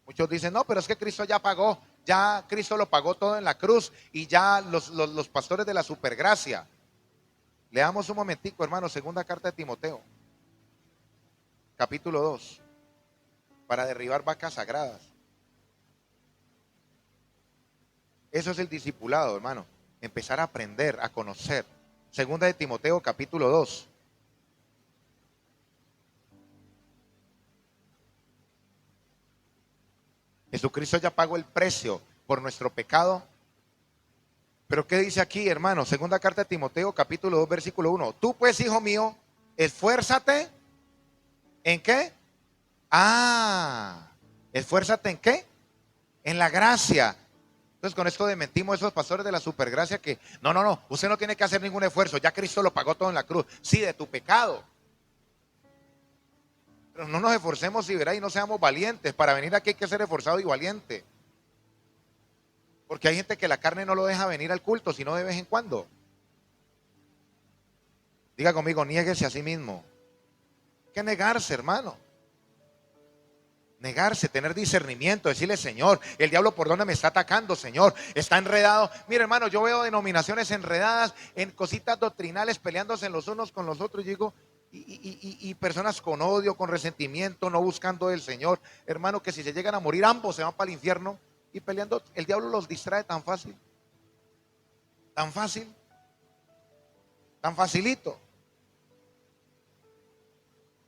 Muchos dicen, no, pero es que Cristo ya pagó. Ya Cristo lo pagó todo en la cruz y ya los pastores de la supergracia. Leamos un momentico, hermano, segunda carta de Timoteo, capítulo 2, para derribar vacas sagradas. Eso es el discipulado, hermano. Empezar a aprender, a conocer. Segunda de Timoteo, capítulo 2. Jesucristo ya pagó el precio por nuestro pecado. Pero ¿qué dice aquí, hermano? Segunda carta de Timoteo, capítulo 2, versículo 1. Tú pues, hijo mío, esfuérzate. ¿En qué? Esfuérzate ¿en qué? En la gracia. Entonces con esto desmentimos esos pastores de la supergracia que no, usted no tiene que hacer ningún esfuerzo, ya Cristo lo pagó todo en la cruz. Sí, de tu pecado. Pero no nos esforcemos y verá y no seamos valientes. Para venir aquí hay que ser esforzado y valiente. Porque hay gente que la carne no lo deja venir al culto, sino de vez en cuando. Diga conmigo, niéguese a sí mismo. Hay que negarse, hermano. Negarse, tener discernimiento, decirle, Señor, el diablo por dónde me está atacando, Señor, está enredado. Mire, hermano, yo veo denominaciones enredadas en cositas doctrinales, peleándose los unos con los otros, y digo, y personas con odio, con resentimiento, no buscando el Señor, hermano, que si se llegan a morir ambos se van para el infierno y peleando. El diablo los distrae tan fácil, tan fácil, tan facilito.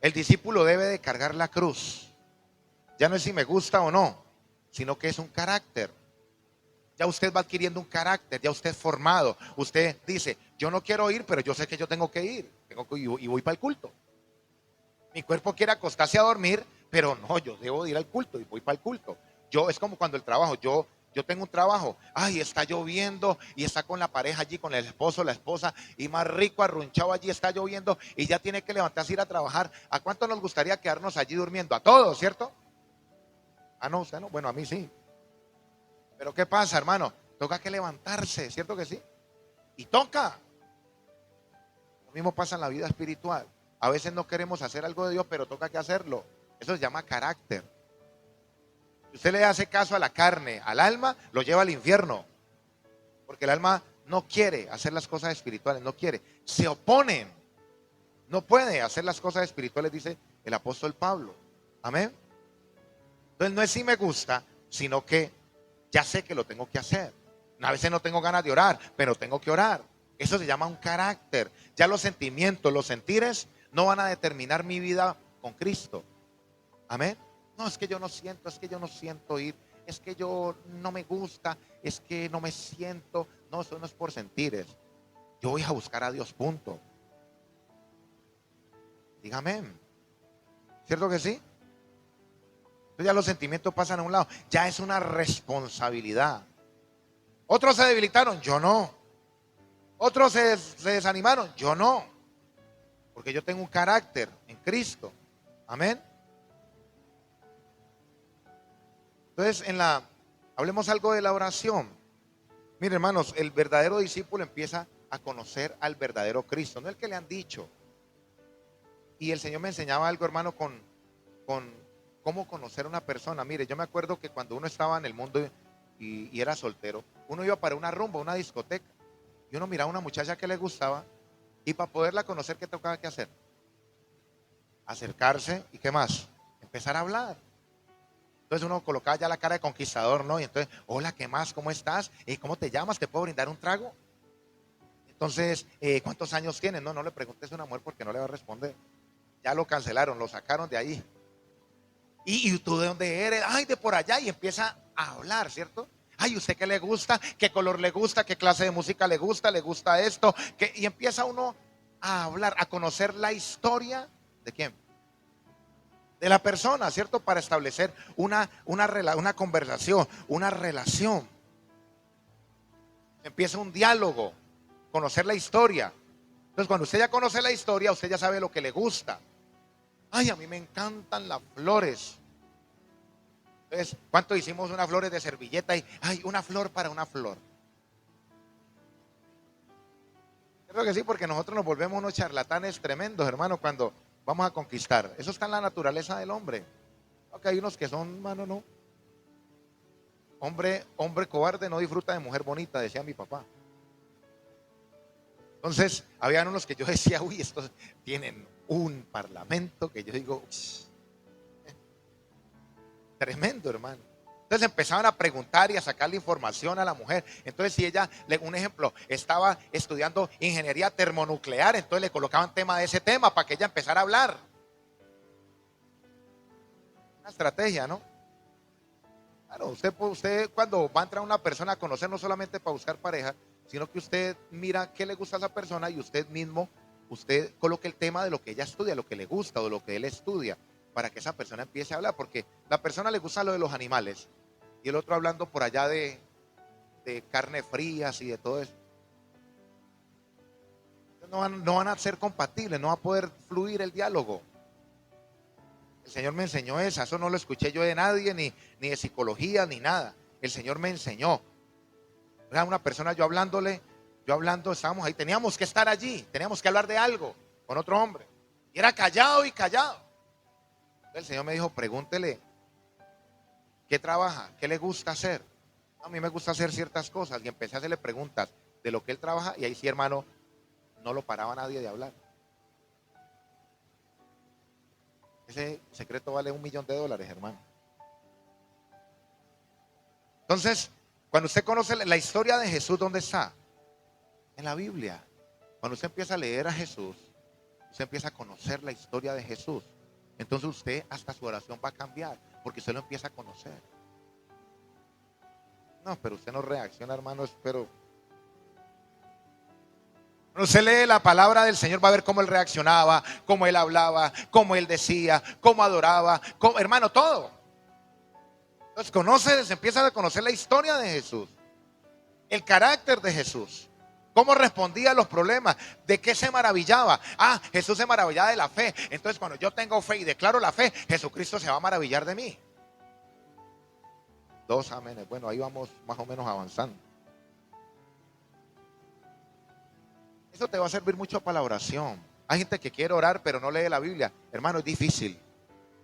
El discípulo debe de cargar la cruz. Ya no es si me gusta o no, sino que es un carácter. Ya usted va adquiriendo un carácter, ya usted es formado. Usted dice, yo no quiero ir, pero yo sé que yo tengo que ir. Y voy para el culto. Mi cuerpo quiere acostarse a dormir, pero no, yo debo de ir al culto y voy para el culto. Es como cuando el trabajo, yo tengo un trabajo, ay, está lloviendo y está con la pareja allí, con el esposo, la esposa, y más rico arrunchado allí, está lloviendo y ya tiene que levantarse e ir a trabajar. ¿A cuánto nos gustaría quedarnos allí durmiendo? A todos, ¿cierto? No, usted no, bueno, a mí sí. Pero ¿qué pasa, hermano? Toca que levantarse, ¿cierto que sí? Y toca. Lo mismo pasa en la vida espiritual. A veces no queremos hacer algo de Dios, pero toca que hacerlo. Eso se llama carácter. Si usted le hace caso a la carne, al alma, lo lleva al infierno. Porque el alma no quiere hacer las cosas espirituales, no quiere. Se oponen. No puede hacer las cosas espirituales, dice el apóstol Pablo. Amén. Entonces no es si me gusta, sino que ya sé que lo tengo que hacer. A veces no tengo ganas de orar, pero tengo que orar. Eso se llama un carácter. Ya los sentimientos, los sentires no van a determinar mi vida con Cristo. Amén. No, es que yo no siento, es que yo no siento ir, es que yo no me gusta, es que no me siento. No, eso no es por sentires. Yo voy a buscar a Dios, punto. Dígame. ¿Cierto que sí? Entonces ya los sentimientos pasan a un lado. Ya es una responsabilidad. Otros se debilitaron, yo no. Otros se desanimaron, yo no. Porque yo tengo un carácter en Cristo. Amén. Entonces hablemos algo de la oración. Mire, hermanos, el verdadero discípulo empieza a conocer al verdadero Cristo, no el que le han dicho. Y el Señor me enseñaba algo, hermano, con cómo conocer a una persona. Mire, yo me acuerdo que cuando uno estaba en el mundo y era soltero, uno iba para una rumba, una discoteca, y uno miraba a una muchacha que le gustaba, y para poderla conocer, ¿qué tocaba que hacer? Acercarse, ¿y qué más? Empezar a hablar. Entonces uno colocaba ya la cara de conquistador, ¿no? Y entonces, hola, ¿qué más? ¿Cómo estás? ¿Cómo te llamas? ¿Te puedo brindar un trago? Entonces, ¿cuántos años tienes? No le preguntes a una mujer porque no le va a responder. Ya lo cancelaron, lo sacaron de ahí. ¿Y tú de dónde eres? Ay, de por allá. Y empieza a hablar, ¿cierto? Ay, ¿usted qué le gusta? ¿Qué color le gusta? ¿Qué clase de música le gusta? ¿Le gusta esto? Y empieza uno a hablar, a conocer la historia. ¿De quién? De la persona, ¿cierto? Para establecer una conversación, una relación. Empieza un diálogo, conocer la historia. Entonces, cuando usted ya conoce la historia, usted ya sabe lo que le gusta. Ay, a mí me encantan las flores. Entonces, ¿cuánto hicimos unas flores de servilleta? Y, ay, una flor para una flor. Creo que sí, porque nosotros nos volvemos unos charlatanes tremendos, hermano, cuando vamos a conquistar. Eso está en la naturaleza del hombre. Aunque hay unos que son, hermano, no. Hombre cobarde no disfruta de mujer bonita, decía mi papá. Entonces, habían unos que yo decía, uy, estos tienen un parlamento que yo digo, tremendo, hermano. Entonces empezaban a preguntar y a sacarle información a la mujer. Entonces si ella, un ejemplo, estaba estudiando ingeniería termonuclear, entonces le colocaban tema de ese tema para que ella empezara a hablar. Una estrategia, ¿no? Claro, usted cuando va a entrar una persona a conocer, no solamente para buscar pareja, sino que usted mira qué le gusta a esa persona y usted mismo, usted coloque el tema de lo que ella estudia, lo que le gusta o lo que él estudia, para que esa persona empiece a hablar, porque la persona le gusta lo de los animales y el otro hablando por allá de carne frías y de todo eso. No van a ser compatibles, no va a poder fluir el diálogo. El Señor me enseñó eso no lo escuché yo de nadie, ni de psicología, ni nada. El Señor me enseñó. Era una persona, yo hablando, estábamos ahí, teníamos que estar allí, teníamos que hablar de algo con otro hombre. Y era callado y callado. El Señor me dijo, pregúntele, ¿qué trabaja? ¿Qué le gusta hacer? A mí me gusta hacer ciertas cosas y empecé a hacerle preguntas de lo que él trabaja y ahí sí, hermano, no lo paraba nadie de hablar. Ese secreto vale $1.000.000, hermano. Entonces, cuando usted conoce la historia de Jesús, ¿dónde está? En la Biblia. Cuando usted empieza a leer a Jesús, usted empieza a conocer la historia de Jesús. Entonces usted hasta su oración va a cambiar, porque usted lo empieza a conocer. No, pero usted no reacciona, hermano, espero. Cuando usted lee la palabra del Señor, va a ver cómo Él reaccionaba, cómo Él hablaba, cómo Él decía, cómo adoraba, hermano, todo. Entonces empieza a conocer la historia de Jesús, el carácter de Jesús, cómo respondía a los problemas, de qué se maravillaba. Jesús se maravillaba de la fe. Entonces cuando yo tengo fe y declaro la fe, Jesucristo se va a maravillar de mí. 2 amenes. Bueno, ahí vamos más o menos avanzando. Eso te va a servir mucho para la oración. Hay gente que quiere orar pero no lee la Biblia. Hermano, es difícil.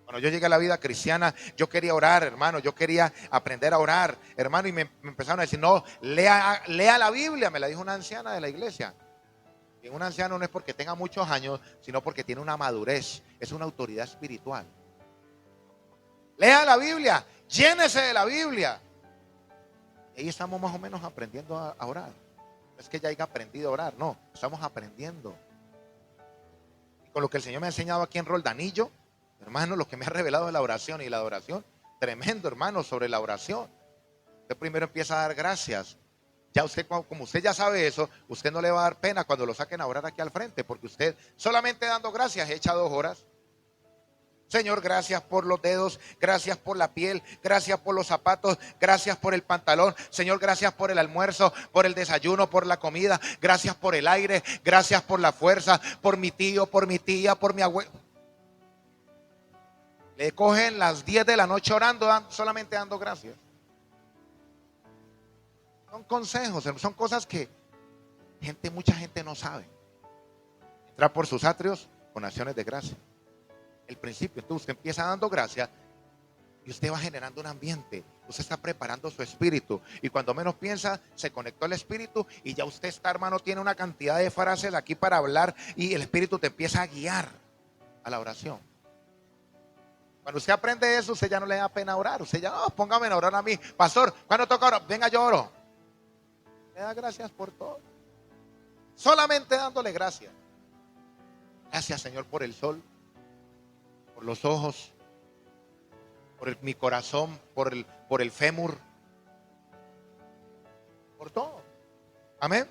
Cuando yo llegué a la vida cristiana, yo quería orar, hermano, yo quería aprender a orar, hermano, y me empezaron a decir, no, lea la Biblia, me la dijo una anciana de la iglesia. Y un anciano no es porque tenga muchos años, sino porque tiene una madurez, es una autoridad espiritual. Lea la Biblia, llénese de la Biblia. Y ahí estamos más o menos aprendiendo a orar. No es que ya haya aprendido a orar, no, estamos aprendiendo. Y con lo que el Señor me ha enseñado aquí en Roldanillo, hermano, lo que me ha revelado de la oración y la adoración, tremendo, hermano, sobre la oración. Usted primero empieza a dar gracias. Ya usted, como usted ya sabe eso, usted no le va a dar pena cuando lo saquen a orar aquí al frente, porque usted solamente dando gracias echa 2 horas. Señor, gracias por los dedos, gracias por la piel, gracias por los zapatos, gracias por el pantalón. Señor, gracias por el almuerzo, por el desayuno, por la comida, gracias por el aire, gracias por la fuerza, por mi tío, por mi tía, por mi abuelo. Le cogen las 10 de la noche orando, solamente dando gracias. Son consejos, son cosas que mucha gente no sabe. Entrar por sus atrios con acciones de gracia. El principio, entonces usted empieza dando gracias y usted va generando un ambiente. Usted está preparando su espíritu y cuando menos piensa, se conectó al espíritu y ya usted está, hermano, tiene una cantidad de frases aquí para hablar y el espíritu te empieza a guiar a la oración. Cuando usted aprende eso, usted ya no le da pena orar. Usted ya, no, póngame a orar a mí. Pastor, ¿cuándo toca orar? Venga, yo oro. Le da gracias por todo. Solamente dándole gracias. Gracias, Señor, por el sol, por los ojos, por mi corazón, por el fémur, por todo. Amén.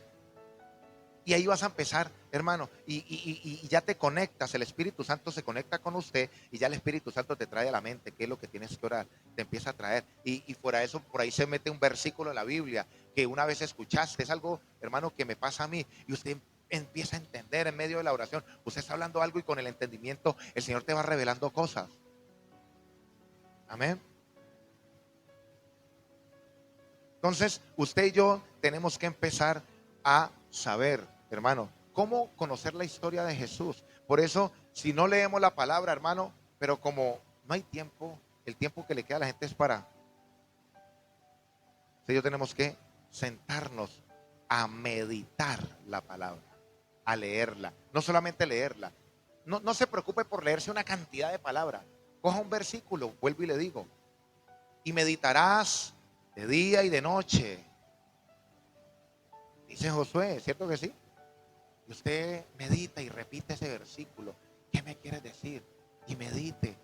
Y ahí vas a empezar, hermano, y ya te conectas, el Espíritu Santo se conecta con usted y ya el Espíritu Santo te trae a la mente qué es lo que tienes que orar, te empieza a traer. Y fuera de eso, por ahí se mete un versículo en la Biblia que una vez escuchaste, es algo, hermano, que me pasa a mí y usted empieza a entender en medio de la oración. Usted está hablando algo y con el entendimiento el Señor te va revelando cosas. Amén. Entonces, usted y yo tenemos que empezar a saber, hermano, cómo conocer la historia de Jesús. Por eso, si no leemos la palabra, hermano, pero como no hay tiempo, el tiempo que le queda a la gente es para. Entonces, yo tenemos que sentarnos a meditar la palabra, a leerla, no solamente leerla. No se preocupe por leerse una cantidad de palabras. Coja un versículo, vuelvo y le digo. y meditarás de día y de noche. Dice Josué, ¿cierto que sí? Y usted medita y repite ese versículo. ¿Qué me quieres decir? Y medite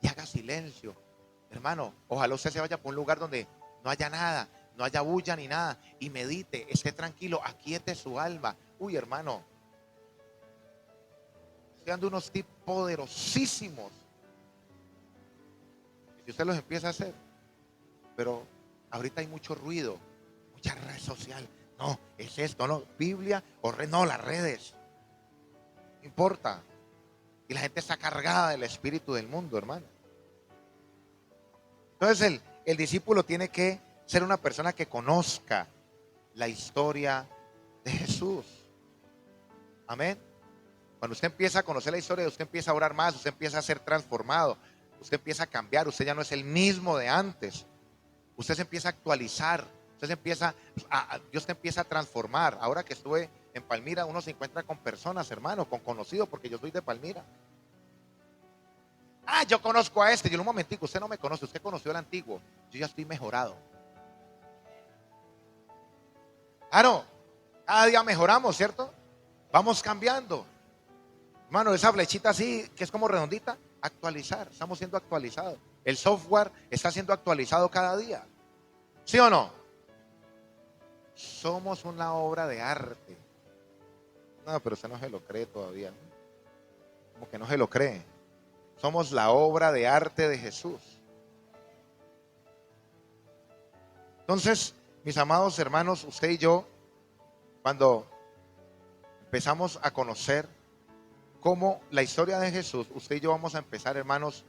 y haga silencio. Hermano, ojalá usted se vaya por un lugar donde no haya nada, no haya bulla ni nada, y medite, esté tranquilo, aquiete su alma. Uy, hermano, estoy dando unos tips poderosísimos. Y usted los empieza a hacer, pero ahorita hay mucho ruido, mucha red social. No, es esto, no, Biblia o red, no, las redes. No importa. Y la gente está cargada del espíritu del mundo, hermano. Entonces el discípulo tiene que ser una persona que conozca la historia de Jesús. Amén. Cuando usted empieza a conocer la historia, usted empieza a orar más, usted empieza a ser transformado, usted empieza a cambiar, usted ya no es el mismo de antes. Usted se empieza a actualizar, Dios te empieza a transformar. Ahora que estuve en Palmira, uno se encuentra con personas, hermano, con conocidos, porque yo soy de Palmira. Ah, yo conozco a este. Yo, un momentico, usted no me conoce, usted conoció al antiguo. Yo ya estoy mejorado. Claro, cada día mejoramos, ¿cierto? Vamos cambiando. Hermano, esa flechita así, que es como redondita, actualizar. Estamos siendo actualizados. El software está siendo actualizado cada día. ¿Sí o no? Somos una obra de arte. No, pero usted no se lo cree todavía, ¿no? Como que no se lo cree. Somos la obra de arte de Jesús. Entonces, mis amados hermanos, usted y yo, cuando empezamos a conocer cómo la historia de Jesús, usted y yo vamos a empezar, hermanos,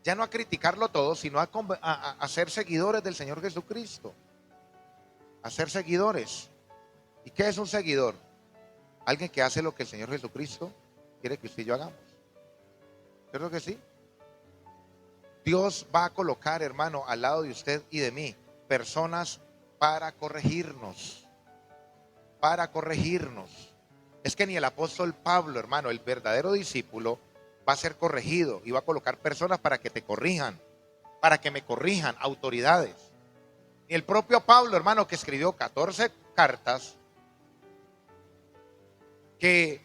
ya no a criticarlo todo, sino a ser seguidores del Señor Jesucristo. A ser seguidores. ¿Y qué es un seguidor? Alguien que hace lo que el Señor Jesucristo quiere que usted y yo hagamos. ¿Cierto que sí? Dios va a colocar, hermano, al lado de usted y de mí, personas para corregirnos. Para corregirnos. Es que ni el apóstol Pablo, hermano, el verdadero discípulo, va a ser corregido y va a colocar personas para que te corrijan, para que me corrijan, autoridades. Ni el propio Pablo, hermano, que escribió 14 cartas, que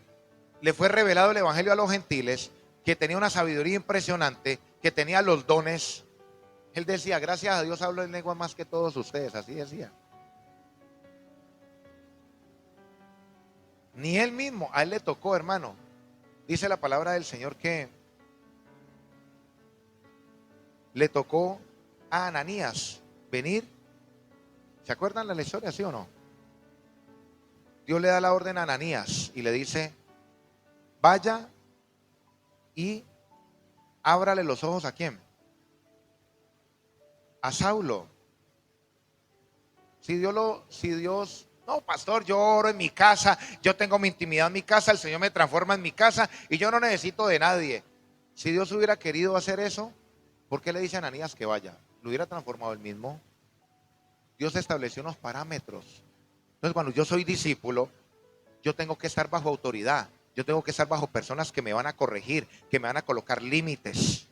le fue revelado el evangelio a los gentiles, que tenía una sabiduría impresionante, que tenía los dones. Él decía, gracias a Dios hablo en lengua más que todos ustedes, así decía. Ni él mismo, a él le tocó, hermano. Dice la palabra del Señor que le tocó a Ananías venir. ¿Se acuerdan la historia, sí o no? Dios le da la orden a Ananías y le dice, vaya y ábrale los ojos ¿a quién? A Saulo. Si Dios, no, pastor, yo oro en mi casa, yo tengo mi intimidad en mi casa, el Señor me transforma en mi casa y yo no necesito de nadie. Si Dios hubiera querido hacer eso, ¿por qué le dice a Ananías que vaya? ¿Lo hubiera transformado él mismo? Dios estableció unos parámetros. Entonces, cuando yo soy discípulo, yo tengo que estar bajo autoridad. Yo tengo que estar bajo personas que me van a corregir, que me van a colocar límites.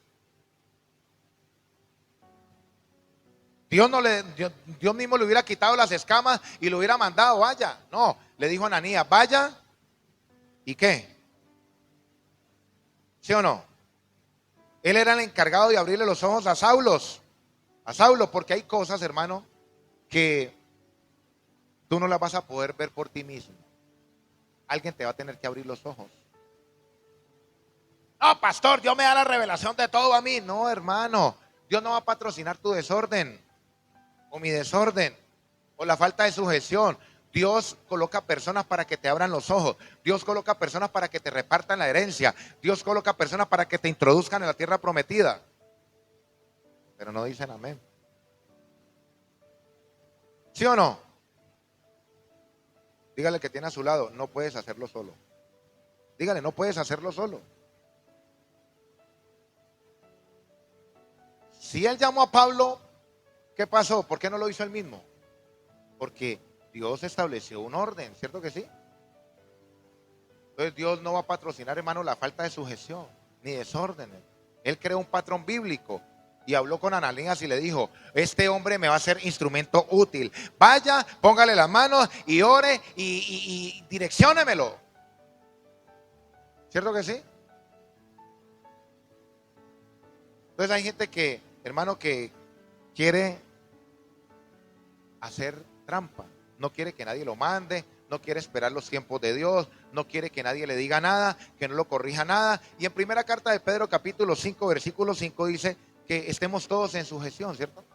Dios mismo le hubiera quitado las escamas y lo hubiera mandado, vaya. No, le dijo a Ananías, vaya. ¿Y qué? ¿Sí o no? Él era el encargado de abrirle los ojos a Saulo, porque hay cosas, hermano, que tú no las vas a poder ver por ti mismo. Alguien te va a tener que abrir los ojos. No, pastor, Dios me da la revelación de todo a mí. No, hermano, Dios no va a patrocinar tu desorden o mi desorden o la falta de sujeción. Dios coloca personas para que te abran los ojos. Dios coloca personas para que te repartan la herencia. Dios coloca personas para que te introduzcan en la tierra prometida. Pero no dicen amén. ¿Sí o no? Dígale que tiene a su lado, no puedes hacerlo solo. Dígale, no puedes hacerlo solo. Si él llamó a Pablo, ¿qué pasó? ¿Por qué no lo hizo él mismo? Porque Dios estableció un orden, ¿cierto que sí? Entonces Dios no va a patrocinar, hermano, la falta de sujeción ni desórdenes. Él creó un patrón bíblico. y habló con Ananías y le dijo: este hombre me va a ser instrumento útil. Vaya, póngale las manos y ore y direcciónemelo. ¿Cierto que sí? Entonces hay gente que, hermano, que quiere hacer trampa. No quiere que nadie lo mande, no quiere esperar los tiempos de Dios, no quiere que nadie le diga nada, que no lo corrija nada. Y en primera carta de Pedro, capítulo 5, versículo 5, dice que estemos todos en sujeción, ¿cierto?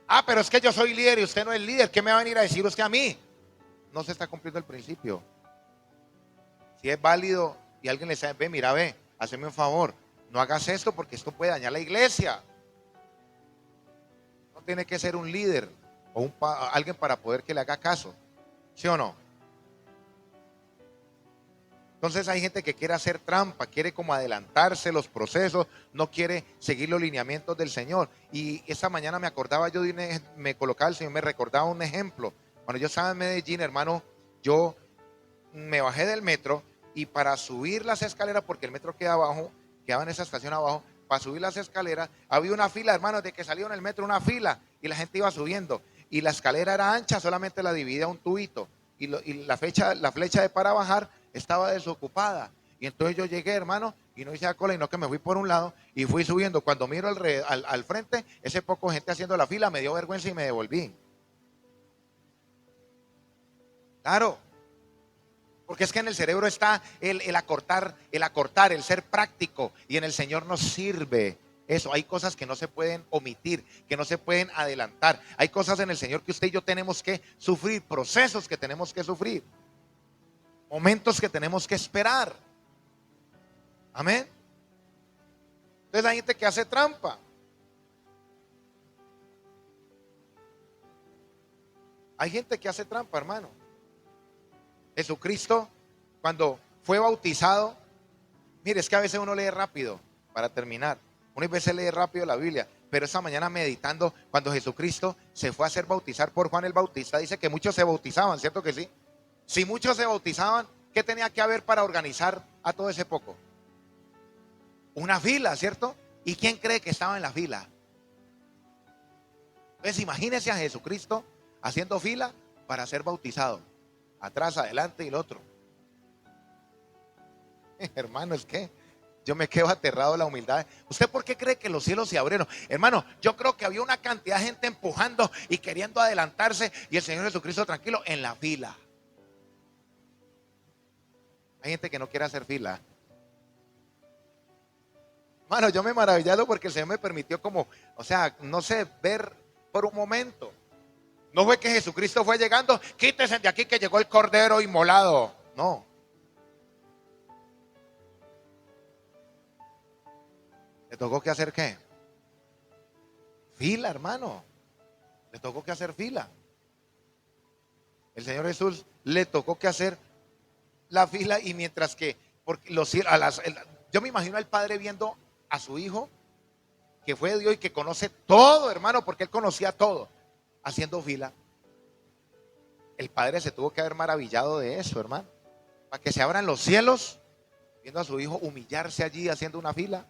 Ah, pero es que yo soy líder y usted no es líder. ¿Qué me va a venir a decir usted a mí? No se está cumpliendo el principio. Si es válido y alguien le dice: ve, mira, ve, hazme un favor, no hagas esto porque esto puede dañar la iglesia. No tiene que ser un líder o alguien para poder que le haga caso, ¿sí o no? Entonces hay gente que quiere hacer trampa, quiere como adelantarse los procesos, no quiere seguir los lineamientos del Señor. Y esta mañana me acordaba yo me colocaba el Señor, me recordaba un ejemplo. Cuando yo estaba en Medellín, hermano, yo me bajé del metro y para subir las escaleras, porque el metro queda abajo, quedaba en esa estación abajo, para subir las escaleras había una fila, hermano, de que salió en el metro una fila y la gente iba subiendo. Y la escalera era ancha, solamente la dividía un tubito. Y la flecha de para bajar estaba desocupada. Y entonces yo llegué, hermano, y no hice la cola, y no, que me fui por un lado y fui subiendo. Cuando miro al frente, ese poco gente haciendo la fila, me dio vergüenza y me devolví. Claro, porque es que en el cerebro está el acortar, el ser práctico, y en el Señor nos sirve eso. Hay cosas que no se pueden omitir, que no se pueden adelantar. Hay cosas en el Señor que usted y yo tenemos que sufrir, procesos que tenemos que sufrir, momentos que tenemos que esperar. Amén. Entonces hay gente que hace trampa. Hay gente que hace trampa, hermano. Jesucristo, cuando fue bautizado, mire, es que a veces uno lee rápido, para terminar. Uno a veces lee rápido la Biblia, pero esta mañana meditando, cuando Jesucristo se fue a hacer bautizar por Juan el Bautista, dice que muchos se bautizaban, ¿cierto que sí? Si muchos se bautizaban, ¿qué tenía que haber para organizar a todo ese poco? Una fila, ¿cierto? ¿Y quién cree que estaba en la fila? Entonces imagínese a Jesucristo haciendo fila para ser bautizado. Atrás, adelante y el otro. Hermano, es que yo me quedo aterrado de la humildad. ¿Usted por qué cree que los cielos se abrieron? Hermano, yo creo que había una cantidad de gente empujando y queriendo adelantarse, y el Señor Jesucristo tranquilo en la fila. Hay gente que no quiere hacer fila. Hermano, yo me he maravillado porque el Señor me permitió como, o sea, no sé, ver por un momento. No fue que Jesucristo fue llegando: quítese de aquí que llegó el Cordero inmolado. No. ¿Le tocó que hacer qué? Fila, hermano. Le tocó que hacer fila. El Señor Jesús le tocó que hacer la fila, y mientras que, porque yo me imagino al Padre viendo a su Hijo, que fue Dios y que conoce todo, hermano, porque Él conocía todo, haciendo fila. El Padre se tuvo que haber maravillado de eso, hermano. Para que se abran los cielos, viendo a su Hijo humillarse allí haciendo una fila.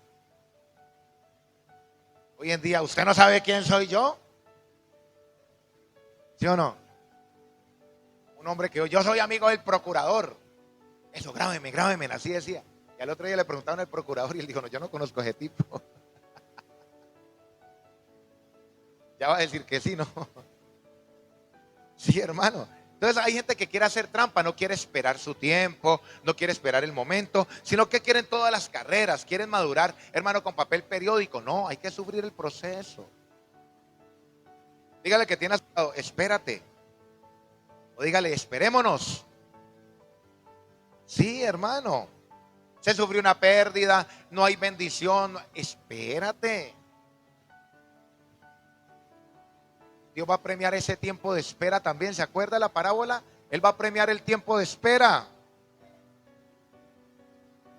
Hoy en día, ¿usted no sabe quién soy yo? ¿Sí o no? Un hombre que yo soy amigo del procurador. Eso, grábeme, así decía. Y al otro día le preguntaron al procurador y él dijo: no, yo no conozco a ese tipo. Ya va a decir que sí, ¿no? Sí, hermano. Entonces hay gente que quiere hacer trampa, no quiere esperar su tiempo, no quiere esperar el momento, sino que quieren todas las carreras, quieren madurar, hermano, con papel periódico. No, hay que sufrir el proceso. Dígale que tiene a su lado: espérate. O dígale: esperémonos. Sí, hermano. Se sufrió una pérdida, no hay bendición. Espérate. Dios va a premiar ese tiempo de espera también. ¿Se acuerda de la parábola? Él va a premiar el tiempo de espera.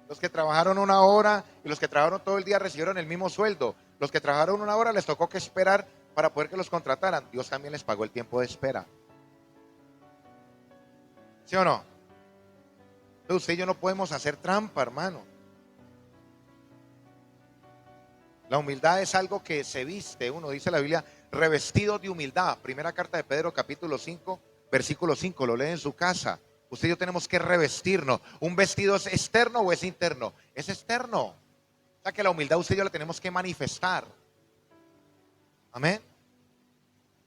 Los que trabajaron una hora y los que trabajaron todo el día recibieron el mismo sueldo. Los que trabajaron una hora les tocó que esperar para poder que los contrataran. Dios también les pagó el tiempo de espera. ¿Sí o no? Entonces usted y yo no podemos hacer trampa, hermano. La humildad es algo que se viste, uno dice la Biblia, revestido de humildad. Primera carta de Pedro, capítulo 5, versículo 5, lo lee en su casa. Usted y yo tenemos que revestirnos. ¿Un vestido es externo o es interno? Es externo. O sea que la humildad usted y yo la tenemos que manifestar. Amén.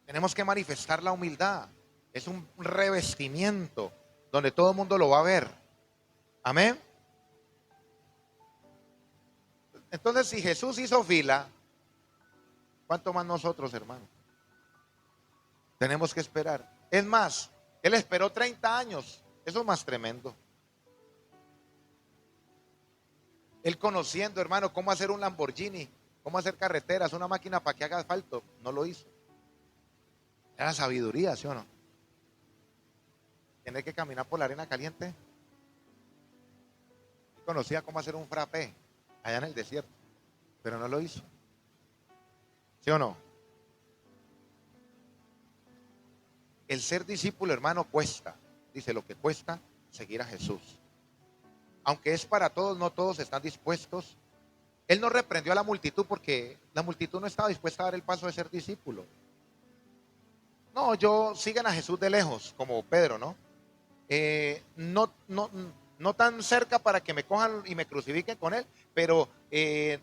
Tenemos que manifestar la humildad. Es un revestimiento donde todo el mundo lo va a ver. Amén. Entonces, si Jesús hizo fila, ¿cuánto más nosotros, hermanos? Tenemos que esperar. Es más, Él esperó 30 años. Eso es más tremendo. Él conociendo, hermano, cómo hacer un Lamborghini, cómo hacer carreteras, una máquina para que haga asfalto, no lo hizo. Era sabiduría, ¿sí o no? Tener que caminar por la arena caliente. Él conocía cómo hacer un frappé allá en el desierto, pero no lo hizo. ¿Sí o no? El ser discípulo, hermano, cuesta. Dice lo que cuesta seguir a Jesús. Aunque es para todos, no todos están dispuestos. Él no reprendió a la multitud porque la multitud no estaba dispuesta a dar el paso de ser discípulo. No, sigan a Jesús de lejos, como Pedro, ¿no? No tan cerca para que me cojan y me crucifiquen con él, pero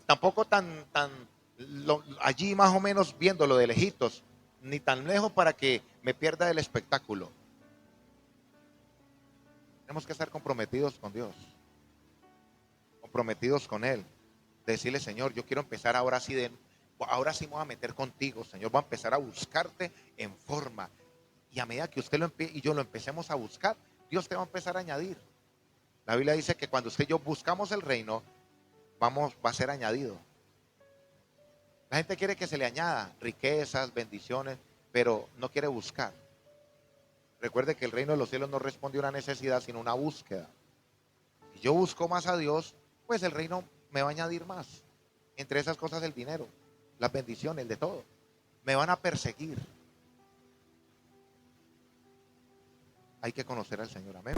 tampoco allí más o menos viéndolo de lejitos, ni tan lejos para que me pierda el espectáculo. Tenemos que estar comprometidos con Dios, comprometidos con Él, de decirle, Señor, yo quiero empezar ahora sí ahora sí me voy a meter contigo, Señor, voy a empezar a buscarte en forma. Y a medida que usted y yo lo empecemos a buscar, Dios te va a empezar a añadir. La Biblia dice que cuando usted y yo buscamos el reino, va a ser añadido. La gente quiere que se le añada riquezas, bendiciones, pero no quiere buscar. Recuerde que el reino de los cielos no responde a una necesidad, sino a una búsqueda. Si yo busco más a Dios, pues el reino me va a añadir más. Entre esas cosas el dinero, las bendiciones, el de todo. Me van a perseguir. Hay que conocer al Señor. Amén.